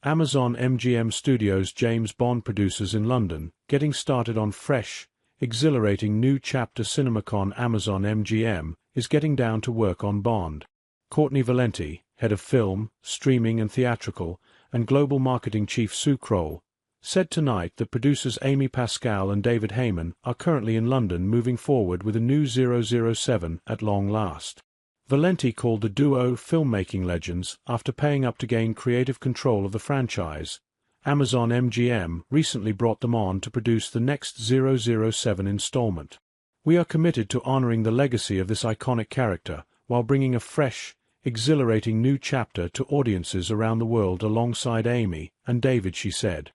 Amazon MGM Studios James Bond producers in London, getting started on fresh, exhilarating new chapter. CinemaCon. Amazon MGM is getting down to work on Bond. Courtney Valenti, head of film, streaming and theatrical, and global marketing chief Sue Kroll, said tonight that producers Amy Pascal and David Heyman are currently in London moving forward with a new 007 at long last. Valenti called the duo filmmaking legends after paying up to gain creative control of the franchise. Amazon MGM recently brought them on to produce the next 007 installment. "We are committed to honoring the legacy of this iconic character while bringing a fresh, exhilarating new chapter to audiences around the world alongside Amy and David," she said.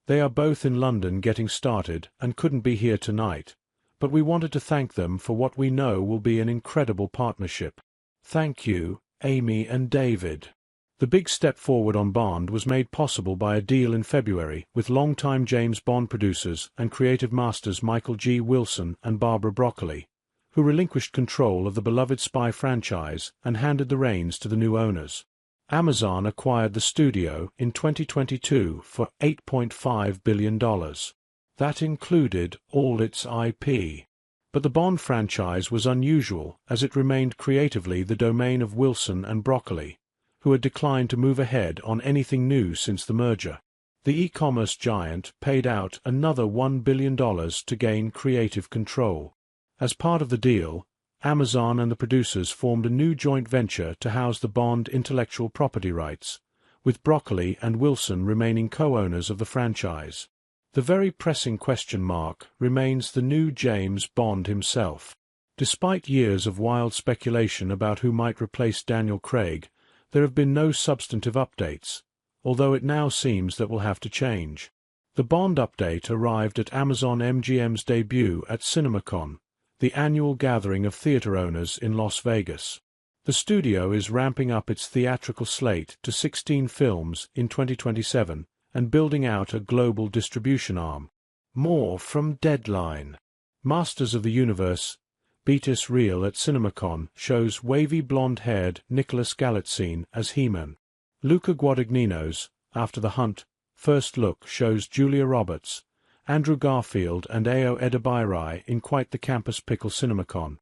"They are both in London getting started and couldn't be here tonight, but we wanted to thank them for what we know will be an incredible partnership. Thank you, Amy and David." The big step forward on Bond was made possible by a deal in February with longtime James Bond producers and creative masters Michael G. Wilson and Barbara Broccoli, who relinquished control of the beloved spy franchise and handed the reins to the new owners. Amazon acquired the studio in 2022 for $8.5 billion. That included all its IP. But the Bond franchise was unusual as it remained creatively the domain of Wilson and Broccoli, who had declined to move ahead on anything new since the merger. The e-commerce giant paid out another $1 billion to gain creative control. As part of the deal, Amazon and the producers formed a new joint venture to house the Bond intellectual property rights, with Broccoli and Wilson remaining co-owners of the franchise. The very pressing question mark remains the new James Bond himself. Despite years of wild speculation about who might replace Daniel Craig, there have been no substantive updates, although it now seems that will have to change. The Bond update arrived at Amazon MGM's debut at CinemaCon, the annual gathering of theater owners in Las Vegas. The studio is ramping up its theatrical slate to 16 films in 2027 and building out a global distribution arm. More from Deadline. Masters of the Universe, Beatus Real at CinemaCon shows wavy blonde-haired Nicholas Galitzine as He-Man. Luca Guadagnino's After the Hunt first look shows Julia Roberts, Andrew Garfield and Ao Edebiri in quite the campus pickle. CinemaCon.